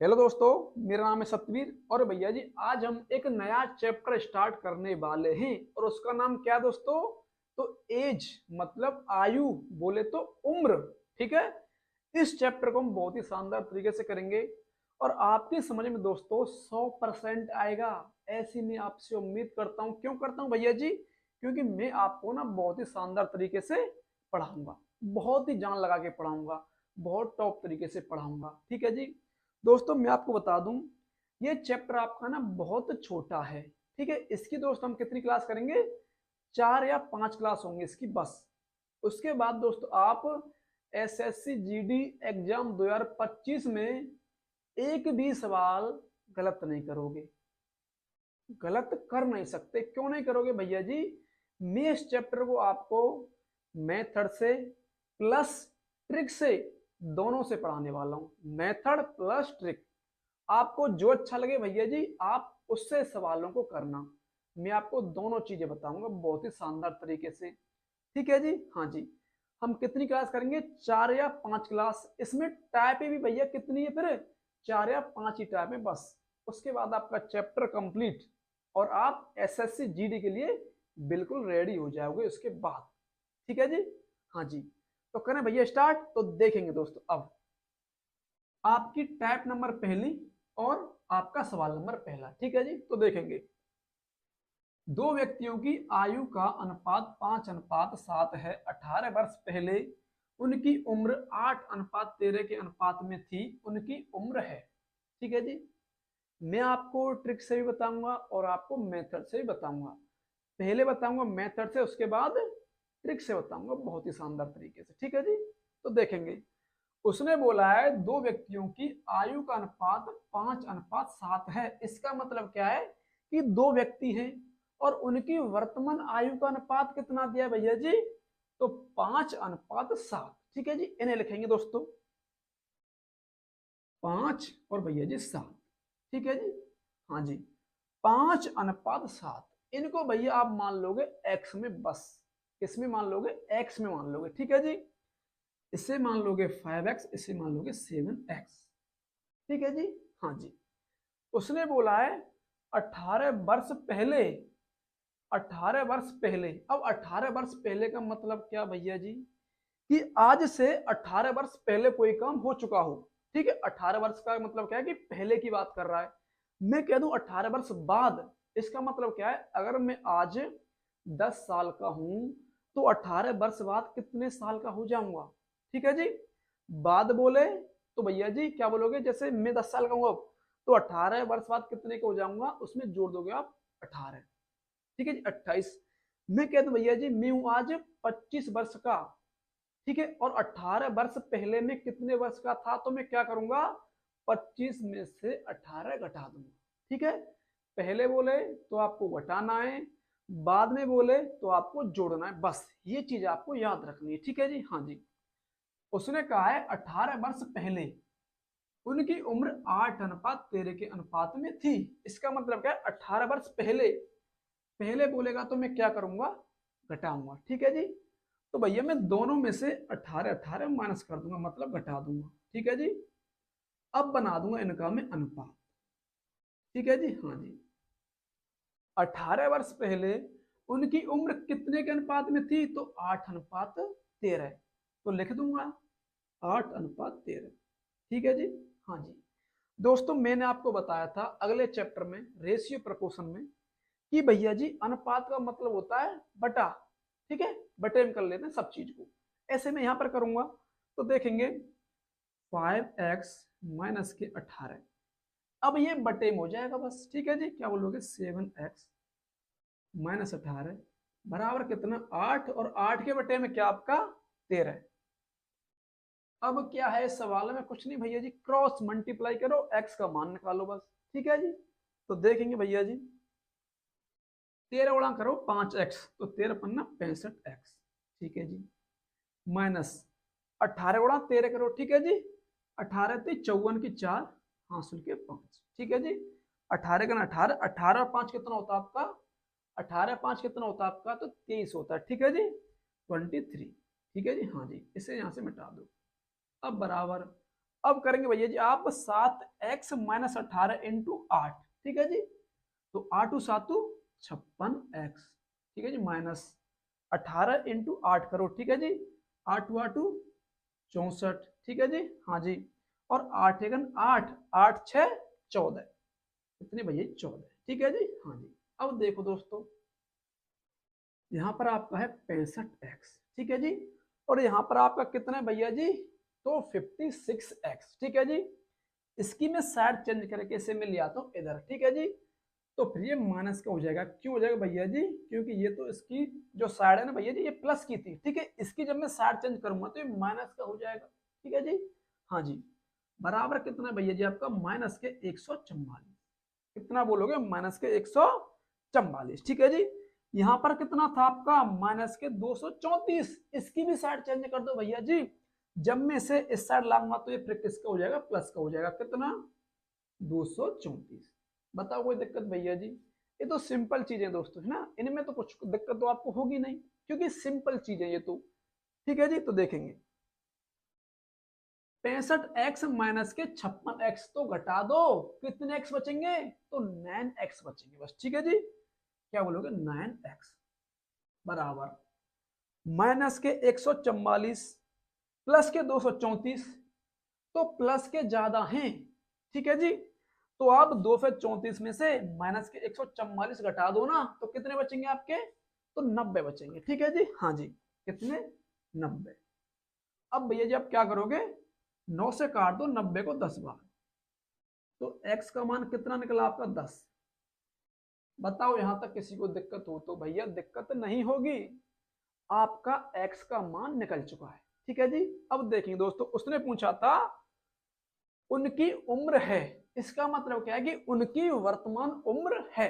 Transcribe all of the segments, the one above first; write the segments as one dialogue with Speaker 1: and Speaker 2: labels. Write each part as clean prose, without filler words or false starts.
Speaker 1: Hello दोस्तों, मेरा नाम है सतवीर और भैया जी आज हम एक नया चैप्टर स्टार्ट करने वाले हैं और उसका नाम क्या है दोस्तों? तो एज मतलब आयु, बोले तो उम्र। ठीक है। इस चैप्टर को हम बहुत ही शानदार तरीके से करेंगे और आपकी समझ में दोस्तों 100% आएगा, ऐसी मैं आपसे उम्मीद करता हूँ। क्यों करता हूँ भैया जी? क्योंकि मैं आपको ना बहुत ही शानदार तरीके से पढ़ाऊंगा, बहुत ही जान लगा के पढ़ाऊंगा, बहुत टॉप तरीके से पढ़ाऊंगा। ठीक है जी। दोस्तों मैं आपको बता दूं, ये चैप्टर आपका ना बहुत छोटा है। ठीक है। इसकी दोस्तों हम कितनी क्लास करेंगे? 4 या 5 क्लास होंगे इसकी बस। उसके बाद दोस्तों आप एसएससी जीडी एग्जाम 2025 में एक भी सवाल गलत नहीं करोगे। गलत कर नहीं सकते। क्यों नहीं करोगे भैया जी? मैं इस चैप्टर को आपको मेथड से प्लस ट्रिक से, दोनों से पढ़ाने वाला हूं। Method plus trick. आपको जो अच्छा लगे भैया जी आप उससे सवालों को करना। मैं आपको दोनों चीजें बताऊंगा बहुत ही शानदार तरीके से। ठीक है जी। हाँ जी। हम कितनी क्लास करेंगे? 4 या 5 क्लास। इसमें टाइप भी भैया कितनी है फिर? 4 या 5 ही टाइप है बस। उसके बाद आपका चैप्टर कंप्लीट और आप एसएससी जीडी के लिए बिल्कुल रेडी हो जाओगे उसके बाद। ठीक है जी। हाँ जी। तो करें भैया स्टार्ट। तो देखेंगे दोस्तों अब आपकी टाइप नंबर पहली और आपका सवाल नंबर पहला। ठीक है जी। तो देखेंगे, दो व्यक्तियों की आयु का अनुपात 5:7 है। 18 वर्ष पहले उनकी उम्र 8:13 के अनुपात में थी। उनकी उम्र है। ठीक है जी। मैं आपको ट्रिक से भी बताऊंगा और आपको मेथड से भी बताऊंगा। पहले बताऊंगा मेथड से, उसके बाद ट्रिक से बताऊंगा बहुत ही शानदार तरीके से। ठीक है जी। तो देखेंगे, उसने बोला है दो व्यक्तियों की आयु का अनुपात 5:7 है। इसका मतलब क्या है कि दो व्यक्ति हैं और उनकी वर्तमान आयु का अनुपात कितना दिया भैया जी? तो 5:7। ठीक है जी। इन्हें लिखेंगे दोस्तों 5 और भैया जी 7। ठीक है जी। हाँ जी। 5:7 इनको भैया आप मान लोगे एक्स में बस। किसमें मान लोगे? एक्स में मान लोगे। ठीक है जी। इसे मान लोगे 5x, इसे मान लोगे 7x। ठीक है जी। हाँ जी। उसने बोला है 18 वर्ष पहले। 18 वर्ष पहले, अब 18 वर्ष पहले का मतलब क्या भैया जी? कि आज से 18 वर्ष पहले कोई काम हो चुका हो। ठीक है। 18 वर्ष का मतलब क्या है कि पहले की बात कर रहा है। मैं कह दूं 18 वर्ष बाद, इसका मतलब क्या है? अगर मैं आज 10 साल का हूं तो 18 वर्ष बाद कितने साल का हो जाऊंगा? ठीक है जी। बाद बोले तो भैया जी क्या बोलोगे? जैसे मैं 10 साल का हूँ अब, तो 18 वर्ष बाद कितने का हो जाऊंगा? उसमें जोड़ दोगे आप 18। ठीक है जी। 28। मैं कह दूं भैया जी मैं हूं आज 25 वर्ष का। ठीक है। और 18 वर्ष पहले में कितने वर्ष का था? तो मैं क्या करूंगा? 25 में से 18 घटा दूंगा। ठीक है। पहले बोले तो आपको घटाना है, बाद में बोले तो आपको जोड़ना है। बस ये चीज आपको याद रखनी है। ठीक है जी। हाँ जी। उसने कहा है 18 वर्ष पहले उनकी उम्र 8:13 के अनुपात में थी। इसका मतलब क्या है? 18 वर्ष पहले। पहले बोलेगा तो मैं क्या करूंगा? घटाऊंगा। ठीक है जी। तो भैया मैं दोनों में से 18 18 माइनस कर दूंगा, मतलब घटा दूंगा। ठीक है जी। अब बना दूंगा इनका मैं अनुपात। ठीक है जी। हाँ जी। 18 वर्ष पहले उनकी उम्र कितने के अनुपात में थी? तो 8:13। तो लिख दूंगा 8:13। ठीक है जी। हाँ जी। दोस्तों मैंने आपको बताया था अगले चैप्टर में रेशियो प्रपोर्शन में कि भैया जी अनुपात का मतलब होता है बटा। ठीक है। बटे में कर लेते हैं सब चीज को। ऐसे में यहां पर करूंगा तो देखेंगे 5x - के 18। अब ये बटे में हो जाएगा बस। ठीक है जी। क्या बोलोगे? 7x - 18 बराबर कितना? 8। और 8 के बटे में क्या आपका? 13। अब क्या है इस सवाल में? कुछ नहीं भैया जी, क्रॉस मल्टीप्लाई करो, एक्स का मान निकालो बस। ठीक है जी। तो देखेंगे भैया जी 13 गुणा करो 5x, तो 13×5 65x। ठीक है जी। माइनस 18 गुणा 13 करो। ठीक है जी। 18 × 54 की 4, हासिल के 5। ठीक है जी। 18 का 18, 18 और 5 कितना होता है आपका? 18 5 कितना होता है आपका? तो 23 होता है। ठीक है जी। 23। ठीक है जी। हाँ जी। इसे यहाँ से मिटा दो। अब बराबर अब करेंगे भैया जी आप 7x माइनस 18 इंटू 8, ठीक है जी। तो 8 सातु 56x, ठीक है जी, माइनस 18 इंटू 8 करो, ठीक है जी। 8 8 64, ठीक है जी, हाँ जी। और 8 एकन 8, 8 6 14, कितने भैया 14, ठीक है जी, हाँ जी। अब देखो दोस्तों, यहाँ पर आपका है 65x, ठीक है जी। और यहाँ पर आपका कितना है भैया जी, तो 56x, ठीक है जी। इसकी मैं साइड चेंज करके इसे मैं ले आता हूँ इधर, ठीक है जी। तो फिर ये माइनस का हो जाएगा, क्यों हो जाएगा भैया जी, क्योंकि ये तो इसकी जो साइड है ना भैया जी ये प्लस की थी, ठीक है। इसकी जब मैं साइड चेंज करूंगा तो ये माइनस का हो जाएगा, ठीक है जी, हाँ जी। बराबर कितना भैया जी आपका माइनस के 144, कितना बोलोगे माइनस के 144, ठीक है जी। यहाँ पर कितना था आपका माइनस के 234, इसकी भी साइड चेंज कर दो भैया जी। जब मैं इसे इस साइड लाऊंगा तो ये फिर किसका हो जाएगा, प्लस का हो जाएगा, कितना 234। बताओ कोई दिक्कत भैया जी, ये तो सिंपल चीजें दोस्तों है ना, इनमें तो कुछ दिक्कत तो आपको होगी नहीं, क्योंकि सिंपल चीजें ये तो, ठीक है जी। तो देखेंगे 65x माइनस के 56x तो घटा दो, कितने x बचेंगे, तो 9x बचेंगे बस, ठीक है जी। क्या बोलोगे 9x बराबर माइनस के 144 प्लस के 234, तो प्लस के ज्यादा हैं, ठीक है जी। तो आप 234 में से माइनस के 144 घटा दो ना, तो कितने बचेंगे आपके, तो 90 बचेंगे, ठीक है जी, हाँ जी। कितने 90। अब भैया जी आप क्या करोगे, 9 से काट दो 90 को 10 बार, तो x का मान कितना निकला आपका 10। बताओ यहां तक किसी को दिक्कत हो, तो भैया दिक्कत नहीं होगी, आपका x का मान निकल चुका है, ठीक है जी। अब देखेंगे दोस्तों, उसने पूछा था उनकी उम्र है, इसका मतलब क्या है कि उनकी वर्तमान उम्र है,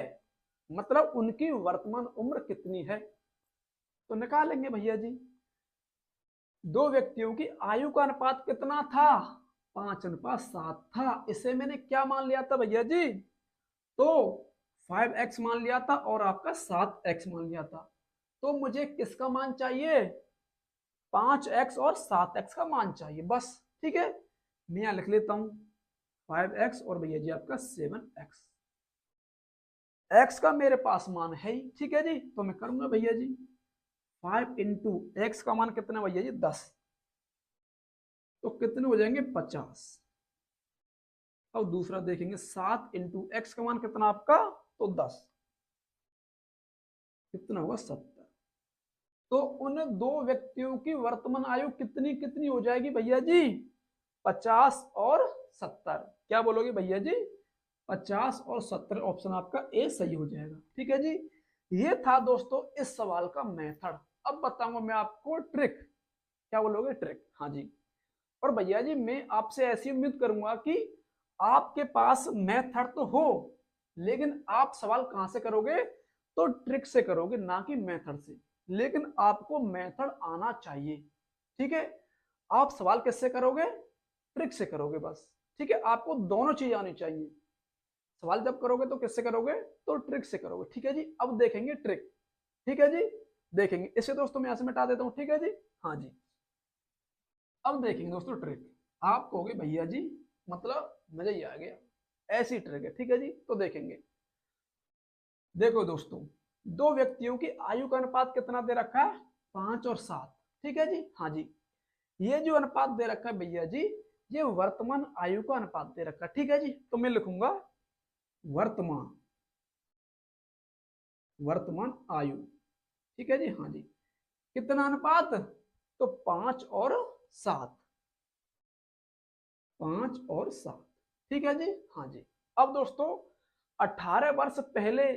Speaker 1: मतलब उनकी वर्तमान उम्र कितनी है, तो निकालेंगे भैया जी। दो व्यक्तियों की आयु का अनुपात कितना था, 5:7 था। इसे मैंने क्या मान लिया था भैया जी, तो 5x मान लिया था और आपका 7x मान लिया था। तो मुझे किसका मान चाहिए, 5x और 7x का मान चाहिए बस, ठीक है। मैं यहां लिख लेता हूं 5x और भैया जी आपका 7x, x का मेरे पास मान है ही, ठीक है जी। तो मैं करूंगा भैया जी 5 इंटू एक्स का मान कितना भैया जी 10, तो कितने हो जाएंगे 50। अब दूसरा देखेंगे 7 इंटू एक्स का मान कितना आपका, तो 10, कितना होगा 70। तो उन दो व्यक्तियों की वर्तमान आयु कितनी कितनी हो जाएगी भैया जी, 50 और 70। क्या बोलोगे भैया जी, 50 और 70, ऑप्शन आपका ए सही हो जाएगा, ठीक है जी। ये था दोस्तों इस सवाल का मेथड। अब बताऊंगा मैं आपको ट्रिक, क्या बोलोगे ट्रिक, हाँ जी। और भैया जी मैं आपसे ऐसी उम्मीद करूंगा कि आपके पास मेथड तो हो, लेकिन आप सवाल कहां से करोगे, तो ट्रिक से करोगे, ना कि मेथड से। लेकिन आपको मेथड आना चाहिए, ठीक है। आप सवाल किससे करोगे, ट्रिक से करोगे बस, ठीक है। आपको दोनों चीज आनी चाहिए, सवाल जब करोगे तो किससे करोगे, तो ट्रिक से करोगे, ठीक है जी। अब देखेंगे ट्रिक, ठीक है जी, देखेंगे इसे दोस्तों मैं यहां से मिटा देता हूं, ठीक है जी, हाँ जी। अब देखेंगे दोस्तों ट्रिक, आप कहोगे भैया जी मतलब मजा ही आ गया, ऐसी ट्रिक है, ठीक है जी। तो देखेंगे, देखो दोस्तों, दो व्यक्तियों की आयु का अनुपात कितना दे रखा है, 5 और 7, ठीक है जी, हाँ जी। ये जो अनुपात दे रखा है भैया जी, ये वर्तमान आयु का अनुपात दे रखा है, ठीक है जी। तो मैं लिखूंगा वर्तमान, वर्तमान आयु, ठीक है जी, हाँ जी। कितना अनुपात, तो 5 और 7, 5 और 7, ठीक है जी, हाँ जी। अब दोस्तों 18 वर्ष पहले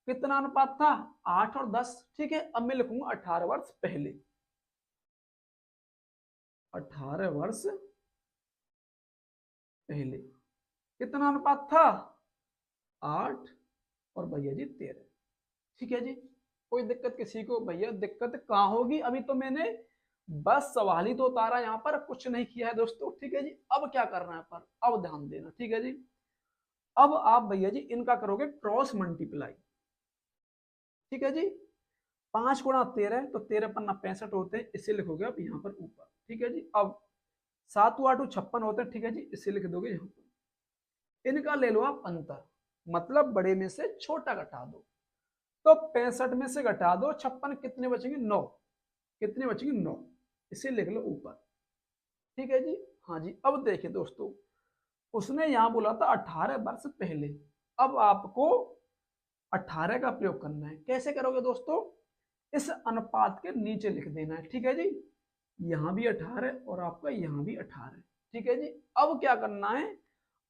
Speaker 1: कितना अनुपात था, 8 और 10, ठीक है। अब मैं लिखूंगा 18 वर्ष पहले, 18 वर्ष पहले कितना अनुपात था, 8 और भैया जी 13, ठीक है जी। कोई दिक्कत किसी को, भैया दिक्कत कहाँ होगी, अभी तो मैंने बस सवाल ही तो उतारा, यहाँ पर कुछ नहीं किया है दोस्तों, ठीक है जी। अब क्या करना है पर, अब ध्यान देना, ठीक है जी। अब आप भैया जी इनका करोगे क्रॉस मल्टीप्लाई, ठीक है जी। 5 गुणा 13, तो 13 पन्ना 65 होते हैं, इसे लिखोगे आप यहाँ पर ऊपर, ठीक है जी। अब 7 × 8 56 होते हैं, ठीक है जी, इसे लिख दोगे यहाँ पर। इनका ले लो आप अंतर, मतलब बड़े में से छोटा घटा दो। तो 65 में से घटा दो 56, कितने बचेंगे 9, कितने बचेंगे 9, इसे लिख लो ऊपर, ठीक है जी। हाँ जी, अब देखिए दोस्तों, उसने यहाँ बोला था 18 वर्ष पहले, अब आपको 18 का प्रयोग करना है। कैसे करोगे दोस्तों, इस अनुपात के नीचे लिख देना है, ठीक है जी। यहाँ भी 18 और आपका यहाँ भी 18, ठीक है जी। अब क्या करना है,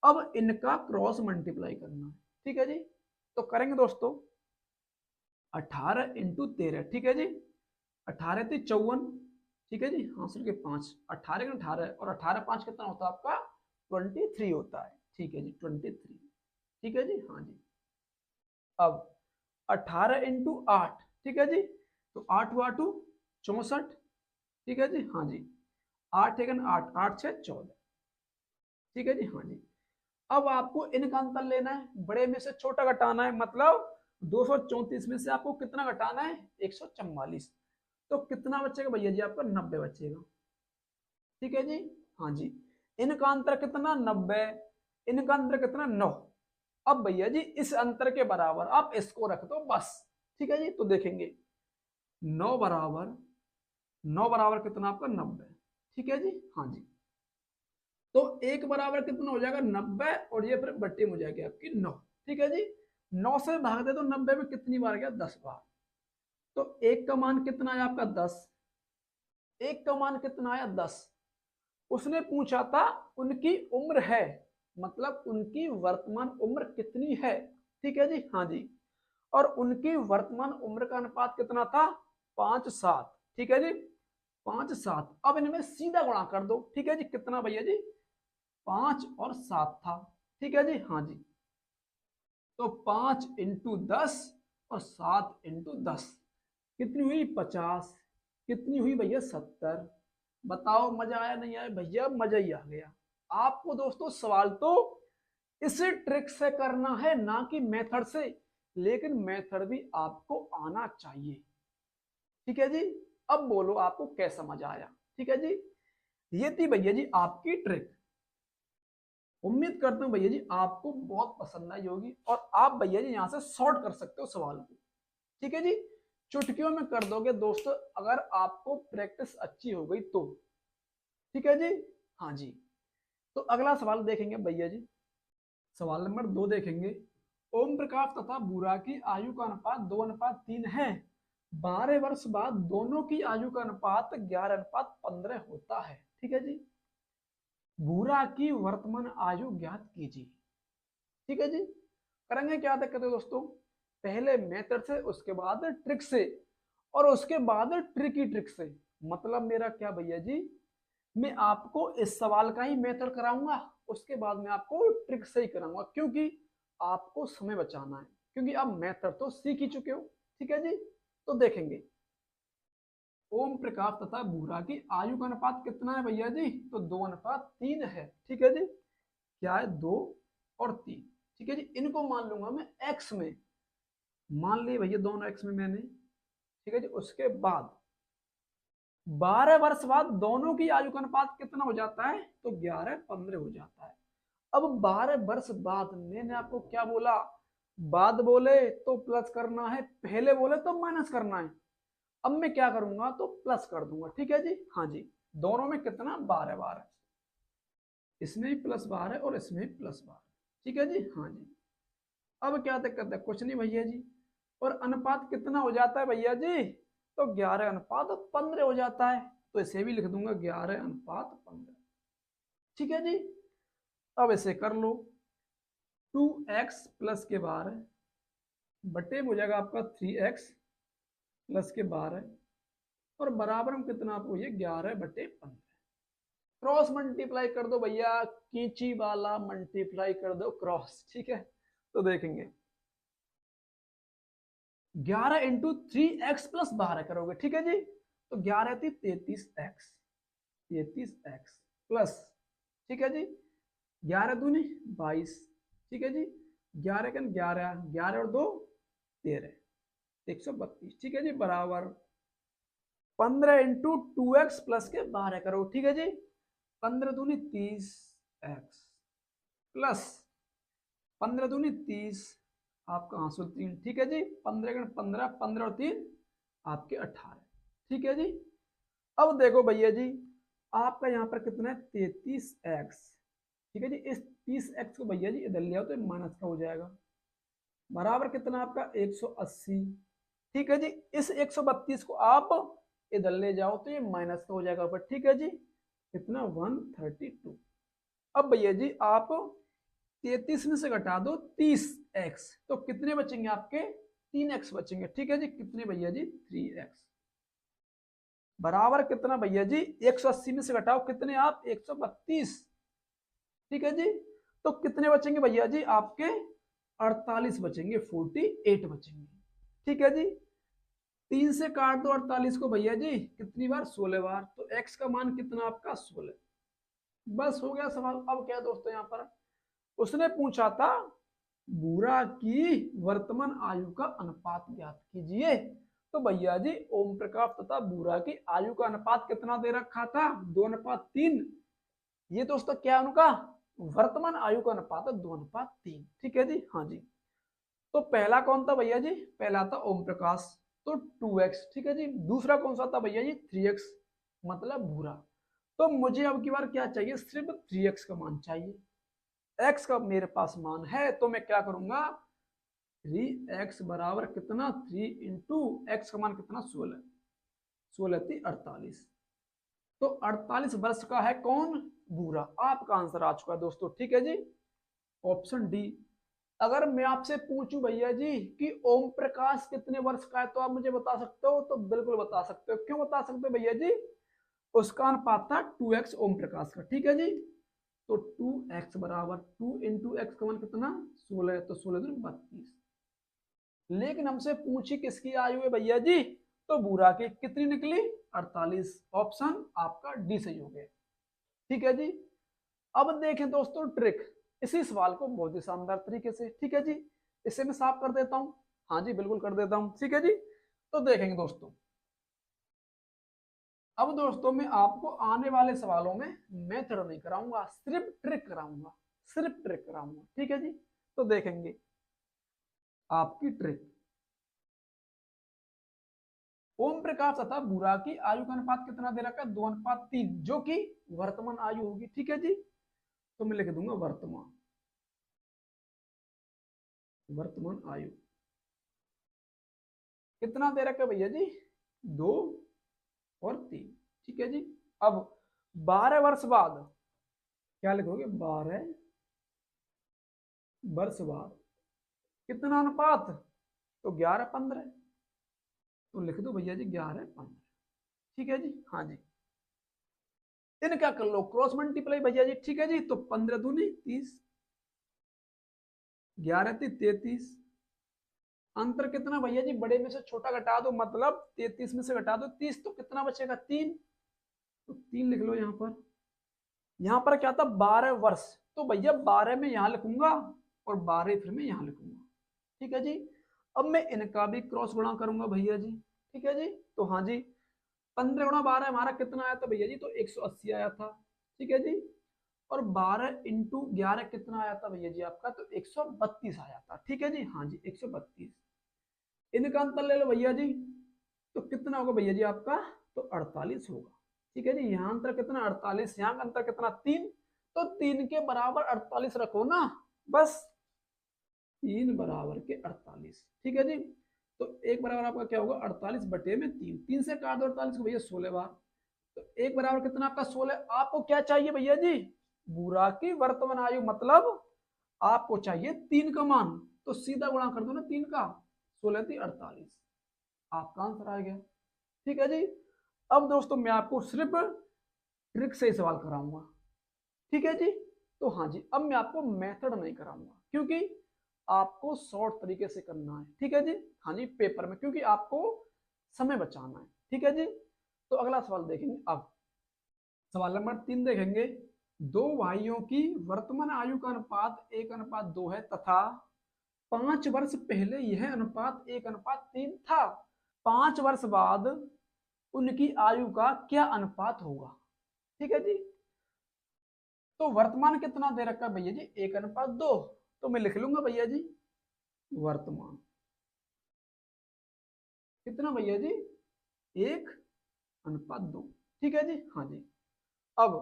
Speaker 1: अब इनका क्रॉस मल्टीप्लाई करना है, ठीक है जी। तो करेंगे दोस्तों, 18 × 13, ठीक है जी। 18 × 3 = 54, ठीक है जी, हासिल के 5, 18 × 18 और 18 5 कितना होता है आपका 23 होता है, ठीक है जी 23, ठीक है जी। हाँ जी, अब 18 × 8, ठीक है जी, तो 8 × 8 = 64, ठीक है जी। हाँ जी, 8 × 8 8 × 6 = 14, ठीक है जी। हाँ जी, अब आपको इनका अंतर लेना है, बड़े में से छोटा घटाना है, मतलब 234 में से आपको कितना घटाना है 144, तो कितना बचेगा भैया जी आपका 90 बचेगा, ठीक है जी। हाँ जी, इनका अंतर कितना 90, इनका अंतर कितना 9। अब भैया जी इस अंतर के बराबर आप इसको रख दो बस, ठीक है जी। तो देखेंगे 9 बराबर, 9 बराबर कितना आपका 90, ठीक है जी। हाँ जी, तो 1 बराबर कितना हो जाएगा 90, और ये फिर बट्टी में हो जाएगी आपकी 9, ठीक है जी। 9 से भाग दे तो 90 में कितनी बार गया 10 बार, तो 1 का मान कितना आया आपका 10, 1 का मान कितना आया 10। उसने पूछा था उनकी उम्र है, मतलब उनकी वर्तमान उम्र कितनी है, ठीक है जी। हाँ जी, और उनकी वर्तमान उम्र का अनुपात कितना था 5:7, ठीक है जी 5:7। अब इनमें सीधा गुणा कर दो, ठीक है जी, कितना भैया जी 5 और 7 था, ठीक है जी। हाँ जी, तो 5 × 10 और 7 × 10 कितनी हुई 50, कितनी हुई भैया 70। बताओ मजा आया नहीं आया भैया, मजा ही आ गया। आपको दोस्तों सवाल तो इस ट्रिक से करना है, ना कि मेथड से, लेकिन मेथड भी आपको आना चाहिए, ठीक है जी। अब बोलो आपको कैसा मजा आया, ठीक है जी। ये थी भैया जी आपकी ट्रिक। उम्मीद करता हूँ भैया जी आपको बहुत पसंद आई होगी, और आप भैया जी यहाँ से सॉर्ट कर सकते हो सवाल को, ठीक है जी। चुटकियों में कर दोगे दोस्तों, अगर आपको प्रैक्टिस अच्छी हो गई तो, ठीक है जी। हाँ जी, तो अगला सवाल देखेंगे भैया जी, सवाल नंबर 2 देखेंगे। ओम प्रकाश तथा बुरा की आयु का अनुपात 2:3 है, 12 वर्ष बाद दोनों की आयु का अनुपात 11:15 होता है, ठीक है जी। बुरा की वर्तमान आयु ज्ञात कीजिए, ठीक है जी। करेंगे क्या दिक्कत है दोस्तों, पहले मेथड से, उसके बाद ट्रिक से, और उसके बाद ट्रिकी ट्रिक से। मतलब मेरा क्या भैया जी, मैं आपको इस सवाल का ही मेथड कराऊंगा, उसके बाद मैं आपको ट्रिक से ही कराऊंगा, क्योंकि आपको समय बचाना है, क्योंकि आप मेथड तो सीख ही चुके हो, ठीक है जी। तो देखेंगे ओम प्रकाश तथा भूरा की आयु का अनुपात कितना है भैया जी, तो 2:3 है, ठीक है जी। क्या है 2 और 3, ठीक है जी। इनको मान लूंगा मैं एक्स में, मान लिए भैया दोनों एक्स में मैंने, ठीक है जी। उसके बाद 12 वर्ष बाद दोनों की आयु का अनुपात कितना हो जाता है, तो 11:15 हो जाता है। अब 12 वर्ष बाद मैंने आपको क्या बोला, बाद बोले तो प्लस करना है, पहले बोले तो माइनस करना है। अब मैं क्या करूंगा, तो प्लस कर दूंगा, ठीक है जी। हाँ जी, दोनों में कितना 12 इसमें भी +12 और इसमें भी +12, ठीक है जी। हाँ जी, अब क्या दिक्कत है, कुछ नहीं भैया जी। और अनुपात कितना हो जाता है भैया जी, तो 11:15 हो जाता है, तो इसे भी लिख दूंगा 11:15, ठीक है जी। अब इसे कर लो, 2x + के 12 बटे में हो जाएगा आपका 3x + के 12, और बराबर में कितना आपको ये 11/15। क्रॉस मल्टीप्लाई कर दो भैया, कीची वाला मल्टीप्लाई कर दो क्रॉस, ठीक है। तो देखेंगे 11 × 3x + 12 करोगे, ठीक है जी। तो 11 थी 33x, 33x प्लस, ठीक है जी, 11 दूनी 22, ठीक है जी, 11 का 11, 11 और 2 13, 132, ठीक है जी, बराबर 15 × 2x + के 12 करो, ठीक है जी। 15 दूनी 30 एक्स प्लस 15 दूनी 30 आपका आंसू 3, ठीक है जी। 15 15 15 और 3 आपके 18, ठीक है जी। अब देखो भैया जी, आपका यहाँ पर कितना है 33 एक्स, ठीक है जी। इस 30 एक्स को भैया जी इधर ले आओ तो माइनस का हो जाएगा, बराबर कितना आपका 180, ठीक है जी। इस 132 को आप इधर ले जाओ तो ये माइनस का हो जाएगा पर, ठीक है जी। कितना 132। अब भैया जी आप 33 में से घटा दो 30 एक्स, तो कितने बचेंगे आपके 3 एक्स बचेंगे, ठीक है जी। कितने भैया जी 3 एक्स, बराबर कितना भैया जी 180 में से घटाओ कितने आप 132, ठीक है जी। तो कितने बचेंगे भैया जी आपके 48 बचेंगे, 48 बचेंगे, ठीक है जी। 3 से काट दो 48 को भैया जी, कितनी बार 16 बार, तो x का मान कितना आपका 16। बस हो गया सवाल। अब क्या दोस्तों, यहाँ पर उसने पूछा था बुरा की वर्तमान आयु का अनुपात ज्ञात कीजिए। तो भैया जी ओम प्रकाश तथा बुरा की आयु का अनुपात कितना दे रखा था 2:3। ये दोस्तों क्या उनका वर्तमान आयु का अनुपात है 2:3, ठीक है जी। हाँ जी। तो पहला कौन था भैया जी, पहला था ओम प्रकाश, तो 2x, ठीक है जी। दूसरा कौन सा था भैया जी 3x, मतलब बुरा। तो मुझे अब की बार क्या चाहिए, सिर्फ 3x का मान चाहिए। x का मेरे पास मान है तो मैं क्या करूंगा 3x बराबर कितना 3 इंटू एक्स का मान कितना 16, 16 थी 48, तो 48 वर्ष का है कौन बुरा। आपका आंसर आ चुका है दोस्तों, ठीक है जी, ऑप्शन डी। अगर मैं आपसे पूछूं भैया जी कि ओम प्रकाश कितने वर्ष का है तो आप मुझे बता सकते हो, तो बिल्कुल बता सकते हो। क्यों बता सकते हो भैया जी, उसका अनुपात था 2x ओम प्रकाश का, ठीक है जी। तो 2x बराबर 2 इंटू एक्स का मान कितना 16, तो 16 दूनी 32। लेकिन हमसे पूछी किसकी आयु है भैया जी, तो बुरा की, कितनी निकली 48। ऑप्शन आपका डी सही हो गया, ठीक है जी। अब देखें दोस्तों ट्रिक इसी सवाल को बहुत ही शानदार तरीके से, ठीक है जी। इसे मैं साफ कर देता हूं, हाँ जी बिल्कुल कर देता हूं, ठीक है जी। तो देखेंगे दोस्तों, अब दोस्तों मैं आपको आने वाले सवालों में मेथड नहीं कराऊंगा, सिर्फ ट्रिक कराऊंगा, सिर्फ ट्रिक कराऊंगा, ठीक है जी। तो देखेंगे आपकी ट्रिक। ओम प्रकाश तथा बुरा की आयु का अनुपात कितना दे रखा है 2:3, जो कि वर्तमान आयु होगी, ठीक है जी। तो मैं लिख दूंगा वर्तमान, वर्तमान आयु कितना दे रखा है भैया जी 2 और 3, ठीक है जी। अब 12 वर्ष बाद क्या लिखोगे, 12 वर्ष बाद कितना अनुपात, तो 11:15, तो लिख दो भैया जी 11:15, ठीक है जी। हाँ जी, इनका कर लो क्रॉस मल्टीप्लाई भैया जी, ठीक है जी। तो 15 दूनी 30, 11 थी 33, अंतर कितना भैया जी, बड़े में से छोटा घटा दो, मतलब 33 में से घटा दो 30, तो कितना बचेगा 3, तो 3 लिख लो यहाँ पर। यहाँ पर क्या था 12 वर्ष, तो भैया 12 में यहाँ लिखूंगा और 12 फिर मैं यहाँ लिखूंगा, ठीक है जी। अब मैं इनका भी क्रॉस गुणा करूंगा भैया जी, ठीक है जी। तो हाँ जी 15 गुणा 12 हमारा कितना आया था भैया जी, तो 180 आया था, ठीक है जी। और 12 इंटू 11 कितना आया था भैया जी आपका, तो 132 आया था, ठीक है जी। हाँ जी 132, इनका अंतर ले लो भैया जी, तो कितना होगा भैया जी आपका, तो 48 होगा, ठीक है जी। यहाँ अंतर कितना 48, यहाँ का अंतर कितना 3, तो 3 के बराबर 48 रखो ना, बस 3 बराबर के 48, ठीक है जी। तो एक बराबर आपका क्या होगा 48 बटे में 3, 3 से काट दो 48 को भैया 16 बार, तो एक बराबर कितना आपका 16। आपको क्या चाहिए भैया जी, बुरा की वर्तमान आयु, मतलब आपको चाहिए 3 का मान, तो सीधा गुणा कर दो ना 3 का, 16 थी 48, आपका आंसर आ गया, ठीक है जी। अब दोस्तों मैं आपको सिर्फ ट्रिक से ही सवाल कराऊंगा, ठीक है जी। तो हाँ जी अब मैं आपको मेथड नहीं कराऊंगा, क्योंकि आपको शॉर्ट तरीके से करना है, ठीक है जी। हाँ जी पेपर में, क्योंकि आपको समय बचाना है, ठीक है जी। तो अगला सवाल देखेंगे। अब सवाल नंबर 3 देखेंगे। दो भाइयों की वर्तमान आयु का अनुपात 1:2 है तथा 5 वर्ष पहले यह अनुपात 1:3 था। 5 वर्ष बाद उनकी आयु का क्या अनुपात होगा, ठीक है जी। तो वर्तमान कितना दे रखा है भैया जी, 1:2। तो मैं लिख लूंगा भैया जी वर्तमान कितना भैया जी, 1:2। ठीक है जी, हाँ जी। अब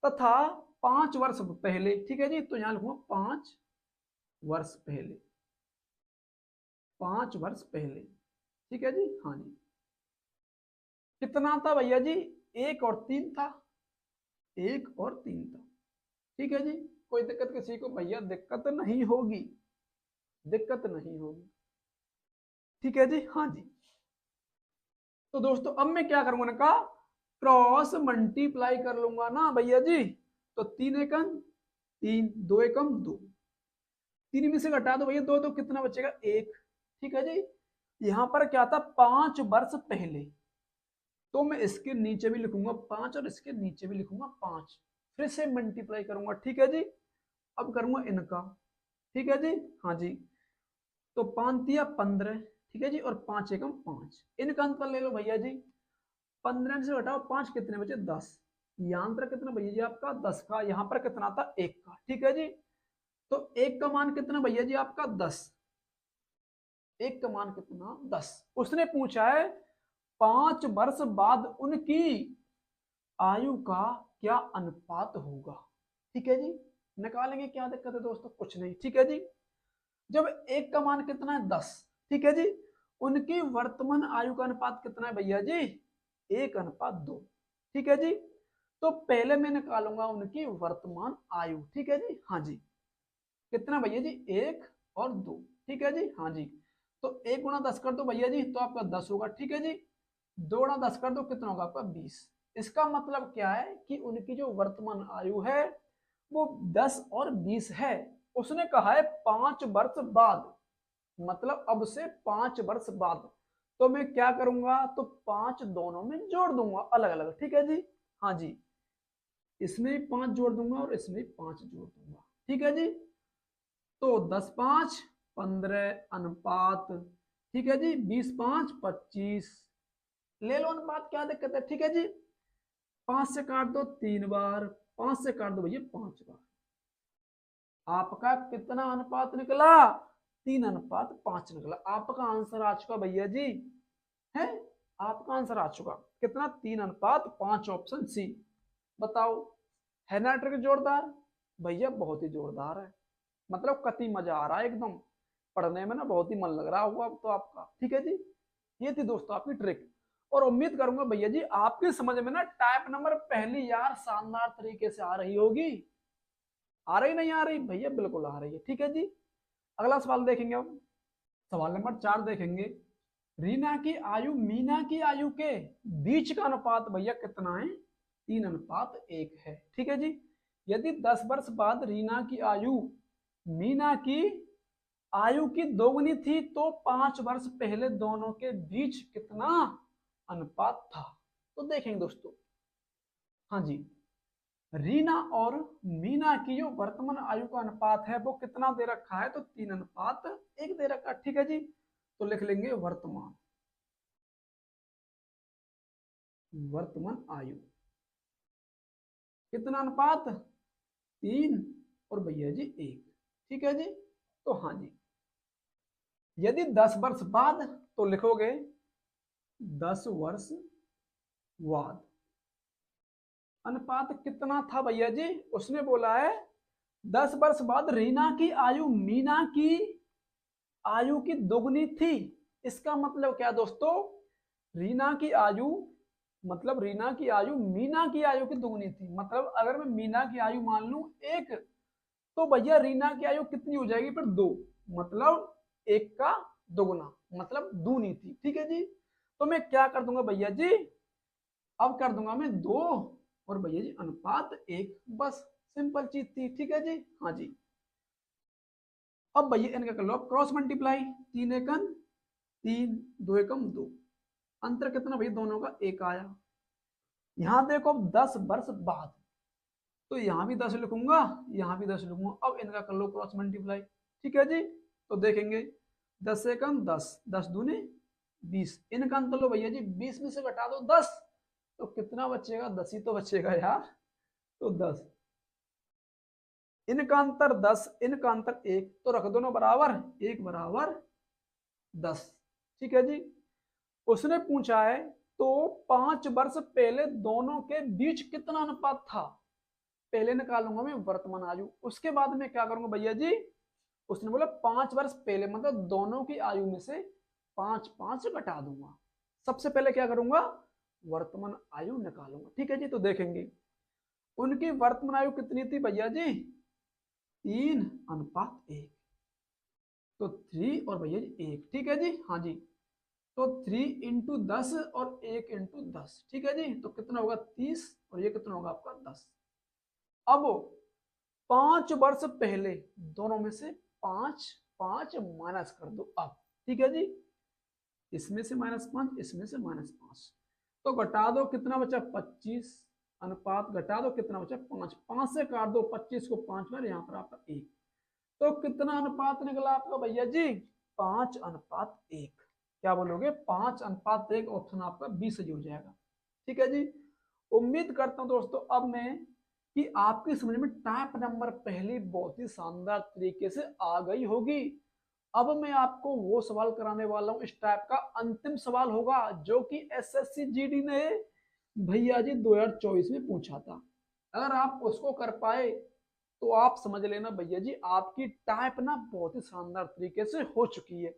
Speaker 1: तथा 5 वर्ष पहले, ठीक है जी, तो यहां लिखूंगा 5 वर्ष पहले, 5 वर्ष पहले। ठीक है जी, हाँ जी। कितना था भैया जी, 1 और 3 था, 1 और 3 था। ठीक है जी, कोई दिक्कत किसी को भैया, दिक्कत नहीं होगी, दिक्कत नहीं होगी। ठीक है जी, हाँ जी। तो दोस्तों अब मैं क्या करूंगा ना, कहा क्रॉस मल्टीप्लाई कर लूंगा ना भैया जी। तो 3 एकम 3, 2 एकम 2, 3 में से घटा दो भैया, 2 कितना बचेगा, 1। ठीक है जी। यहां पर क्या था, 5 वर्ष पहले, तो मैं इसके नीचे भी लिखूंगा 5 और इसके नीचे भी लिखूंगा 5, फिर से मल्टीप्लाई करूंगा। ठीक है जी। अब करूंगा इनका। ठीक है जी, हाँ जी। तो 5 तिया 15, ठीक है जी, और 5 एकम 5, इनका अंतर ले लो भैया जी। 15 से घटाओ 5, कितने बचे, 10। यहाँ अंतर कितना भैया जी आपका, 10 का। यहाँ पर कितना था, 1 का। ठीक है जी। तो 1 का मान कितना भैया जी आपका, 10। 1 का मान कितना, 10। उसने पूछा है 5 वर्ष बाद उनकी आयु का क्या अनुपात होगा। ठीक है जी, निकालेंगे, क्या दिक्कत है दोस्तों, कुछ नहीं। ठीक है जी। जब 1 का मान कितना है, 10, ठीक है जी, उनकी वर्तमान आयु का अनुपात कितना है भैया जी, 1:2। ठीक है जी। तो पहले मैं निकालूंगा उनकी वर्तमान आयु। ठीक है जी, हाँ जी। कितना भैया जी, 1 और 2। ठीक है जी, हाँ जी। तो 1 × 10 कर दो भैया जी, तो आपका 10 होगा। ठीक है जी। 2 × 10 कर दो, कितना होगा आपका, 20। इसका मतलब क्या है कि उनकी जो वर्तमान आयु है वो 10 और 20 है। उसने कहा है 5 वर्ष बाद, मतलब अब से 5 वर्ष बाद। तो मैं क्या करूंगा, तो 5 दोनों में जोड़ दूंगा अलग अलग। ठीक है जी, हाँ जी। इसमें 5 जोड़ दूंगा और इसमें 5 जोड़ दूंगा। ठीक है जी। तो 10 5 15 अनुपात, ठीक है जी, 20 5 25, ले लो अनुपात, क्या दिक्कत है। ठीक है जी। 5 से काट दो 3 बार, 5 से काट दो भैया 5 बार। आपका कितना अनुपात निकला, 3:5 निकला। आपका आंसर आ चुका भैया जी, है आपका आंसर आ चुका कितना, 3:5, ऑप्शन सी। बताओ, है ना ट्रिक जोरदार भैया, बहुत ही जोरदार है। मतलब कति मजा आ रहा है एकदम, पढ़ने में ना बहुत ही मन लग रहा होगा अब तो आपका। ठीक है जी, ये थी दोस्तों आपकी ट्रिक। और उम्मीद करूंगा भैया जी आपकी समझ में ना टाइप नंबर पहली यार शानदार तरीके से आ रही होगी। आ रही नहीं आ रही भैया, बिल्कुल आ रही है। ठीक है जी। अगला सवाल देखेंगे अब, सवाल नंबर 4 देखेंगे। रीना की आयु मीना की आयु के बीच का अनुपात भैया कितना है, 3:1 है। ठीक है जी। यदि 10 वर्ष बाद रीना की आयु मीना की आयु की दोगुनी थी, तो 5 वर्ष पहले दोनों के बीच कितना अनुपात था। तो देखेंगे दोस्तों, हाँ जी। रीना और मीना की जो वर्तमान आयु का अनुपात है वो कितना दे रखा है, तो 3:1 दे रखा है। ठीक है जी। तो लिख लेंगे वर्तमान, वर्तमान आयु कितना अनुपात, 3 और भैया जी 1। ठीक है जी। तो हाँ जी, यदि 10 वर्ष बाद, तो लिखोगे 10 वर्ष बाद अनुपात कितना था भैया जी। उसने बोला है 10 वर्ष बाद रीना की आयु मीना की आयु की दोगुनी थी। इसका मतलब क्या दोस्तों, रीना की आयु, मतलब रीना की आयु मीना की आयु की दुगनी थी। मतलब अगर मैं मीना की आयु मान लूं 1, तो भैया रीना की आयु कितनी हो जाएगी फिर 2, मतलब 1 का दोगुना, मतलब दूनी थी। ठीक है जी। तो मैं क्या कर दूंगा भैया जी, अब कर दूंगा मैं 2 और भैया जी अनुपात 1, बस सिंपल चीज थी। ठीक है जी, हाँ जी। अब भैया इनका कर लो क्रॉस मल्टीप्लाई, 3 एकम 3, 2 एकम 2, अंतर कितना भैया दोनों का, 1 आया। यहां देखो अब 10 वर्ष बाद, तो यहां भी 10 लिखूंगा, यहां भी 10 लिखूंगा। अब इनका कर लो क्रॉस मल्टीप्लाई। ठीक है जी। तो देखेंगे 10 एकम 10, 10 दूनी 20, इनका अंतर लो भैया जी, 20 में से घटा दो 10, तो कितना बचेगा, 10 ही तो बचेगा यार। तो 10 इनका अंतर 10, इनका अंतर 1, तो रख दो ना बराबर, 1 बराबर 10। ठीक है जी। उसने पूछा है तो 5 वर्ष पहले दोनों के बीच कितना अनुपात था। पहले निकालूंगा मैं वर्तमान आयु, उसके बाद में क्या करूंगा भैया जी, उसने बोला 5 वर्ष पहले मतलब दोनों की आयु में से 5 5 घटा दूंगा। सबसे पहले क्या करूंगा, वर्तमान आयु निकालूंगा। ठीक है जी। तो देखेंगे उनकी वर्तमान आयु कितनी थी भैया जी, 3:1, तो 3 और भैया जी 1। ठीक है जी। हाँ जी। तो 3 × 10 और 1 × 10। ठीक है जी। तो कितना होगा 30, और ये कितना होगा आपका 10। अब 5 वर्ष पहले दोनों में से 5 5 माइनस कर दो अब। ठीक है जी। इसमें से -5, इसमें से -5, तो घटा दो, कितना बचा 25, अनुपात घटा दो, कितना बचा 5, 5 से काट दो 25 को 5 बार, यहाँ पर आपका 1, तो कितना अनुपात निकला आपका भैया जी, 5:1। क्या बोलोगे, 5:1। ऑप्शन आपका बी सही हो जाएगा। ठीक है जी। उम्मीद करता हूं दोस्तों अब मैं कि आपकी समझ में टाइप नंबर पहली बहुत ही शानदार तरीके से आ गई होगी। अब मैं आपको वो सवाल कराने वाला हूं, इस टाइप का अंतिम सवाल होगा जो कि एसएससी जीडी ने भैया जी 2024 में पूछा था। अगर आप उसको कर पाए तो आप समझ लेना भैया जी आपकी टाइप ना बहुत ही शानदार तरीके से हो चुकी है।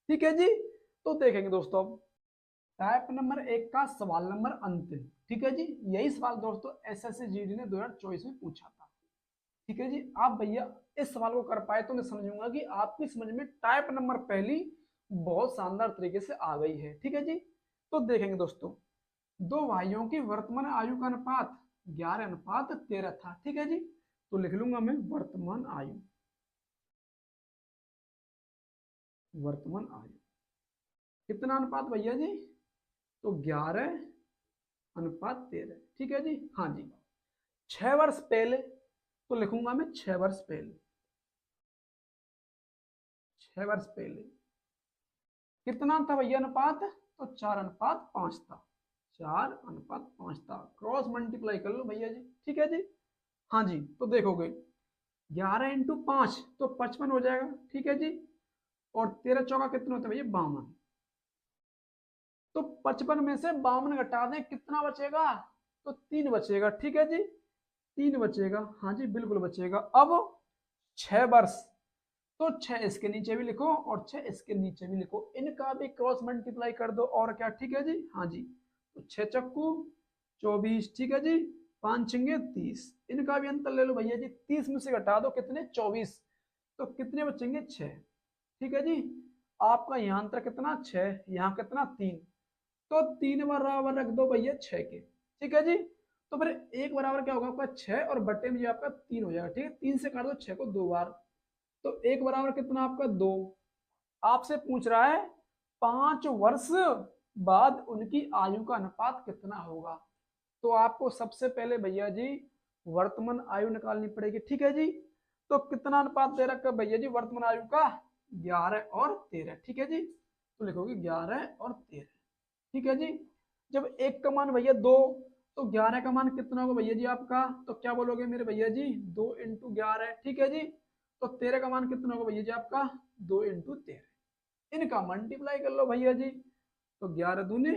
Speaker 1: ठीक है जी। तो देखेंगे दोस्तों अब टाइप नंबर 1 का सवाल नंबर अंतिम। ठीक है जी। यही सवाल दोस्तों एसएससी जीडी ने 2024 में पूछा था। ठीक है जी। आप भैया इस सवाल को कर पाए तो मैं समझूंगा कि आपकी समझ में टाइप नंबर पहली बहुत शानदार तरीके से आ गई है। ठीक है जी। तो देखेंगे दोस्तों दो भाइयों की वर्तमान आयु का अनुपात 11:13 था। ठीक है जी। तो लिख लूंगा मैं वर्तमान आयु, वर्तमान आयु कितना अनुपात भैया जी, तो 11:13। ठीक है जी। हाँ जी। 6 वर्ष पहले, तो लिखूंगा मैं 6 वर्ष पहले, 6 वर्ष पहले कितना था भैया अनुपात, तो 4:5 था, 4:5 था। क्रॉस मल्टीप्लाई कर लो भैया जी। ठीक है जी। हाँ जी। तो देखोगे 11 × 5 तो 55 हो जाएगा। ठीक है जी। और 13 चौका कितना होता है भैया 52, तो 55 में से 52 घटा दें कितना बचेगा, तो 3 बचेगा। ठीक है जी। 3 बचेगा। हाँ जी बिल्कुल बचेगा। अब 6 वर्ष, तो 6 इसके नीचे भी लिखो और 6 इसके नीचे भी लिखो, इनका भी क्रॉस मल्टीप्लाई कर दो और क्या। ठीक है जी। हाँ जी। तो 6 चक्कू 24। ठीक है जी। 5 छंगे 30, इनका भी अंतर ले लो भैया जी, 30 में से घटा दो कितने 24, तो कितने बचेंगे 6। ठीक है जी। आपका यहाँ अंतर कितना 6, यहाँ कितना 3, तो 3 बराबर रख दो भैया 6 के। ठीक है जी। तो फिर एक बराबर क्या होगा आपका 6 और बटे में आपका 3 हो जाएगा। ठीक है। 3 से काट दो 6 को 2 बार, तो एक बराबर कितना आपका 2। आपसे पूछ रहा है 5 वर्ष बाद उनकी आयु का अनुपात कितना होगा। तो आपको सबसे पहले भैया जी वर्तमान आयु निकालनी पड़ेगी। ठीक है जी। तो कितना अनुपात दे रखा है भैया जी वर्तमान आयु का, 11 और 13। ठीक है जी। तो लिखोगे 11 और 13। ठीक है जी। जब एक का मान भैया 2, तो 11 का मान कितना होगा भैया जी आपका, तो क्या बोलोगे मेरे भैया जी 2 × 11। ठीक है जी। तो 13 का मान कितना होगा भैया जी आपका 2 × 13, इनका मल्टीप्लाई कर लो भैया जी, तो 11 दूनी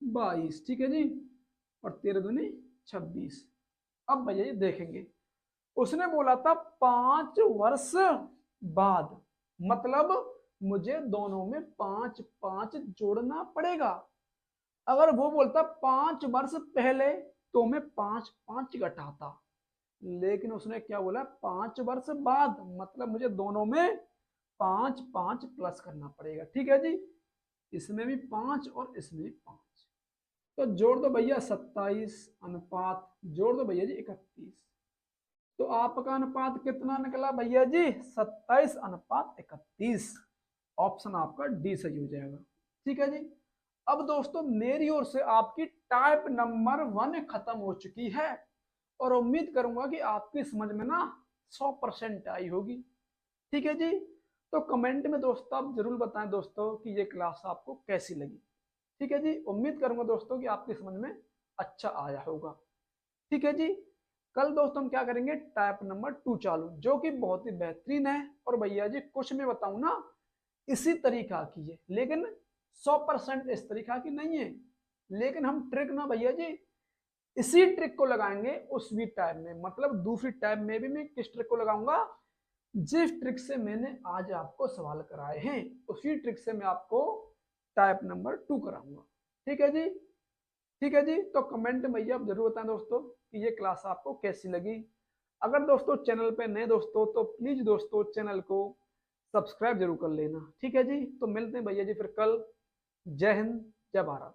Speaker 1: 22। ठीक है जी। और 13 दूनी 26। अब भैया जी देखेंगे उसने बोला था 5 वर्ष बाद, मतलब मुझे दोनों में 5 5 जोड़ना पड़ेगा। अगर वो बोलता 5 वर्ष पहले तो मैं 5 5 घटाता, लेकिन उसने क्या बोला 5 वर्ष बाद, मतलब मुझे दोनों में 5 5 प्लस करना पड़ेगा। ठीक है जी। इसमें भी 5 और इसमें भी 5, तो जोड़ दो भैया 27 अनुपात, जोड़ दो भैया जी 31, तो आपका अनुपात कितना निकला भैया जी 27:31। ऑप्शन आपका डी सही हो जाएगा। ठीक है जी। अब दोस्तों मेरी ओर से आपकी टाइप नंबर 1 खत्म हो चुकी है और उम्मीद करूंगा कि आपकी समझ में ना 100% आई होगी। ठीक है जी। तो कमेंट में दोस्तों आप जरूर बताएं दोस्तों कि ये क्लास आपको कैसी लगी। ठीक है जी। उम्मीद करूंगा दोस्तों कि आपकी समझ में अच्छा आया होगा। ठीक है जी। कल दोस्तों हम क्या करेंगे, टाइप नंबर 2 चालू, जो कि बहुत ही बेहतरीन है। और भैया जी कुछ मैं बताऊं ना, इसी तरीका की है, लेकिन 100% इस तरीका की नहीं है। लेकिन हम ट्रिक ना भैया जी इसी ट्रिक को लगाएंगे उस टाइप में, मतलब दूसरी टाइप में भी मैं किस ट्रिक को लगाऊंगा, जिस ट्रिक से मैंने आज आपको सवाल कराए हैं उसी ट्रिक से मैं आपको टाइप नंबर 2 कराऊंगा। ठीक है जी, ठीक है जी। तो कमेंट में भैया आप जरूर बताएं दोस्तों कि ये क्लास आपको कैसी लगी। अगर दोस्तों चैनल पे नए दोस्तों तो प्लीज दोस्तों चैनल को सब्सक्राइब जरूर कर लेना। ठीक है जी, तो मिलते हैं भैया जी फिर कल। जय हिंद, जय भारत।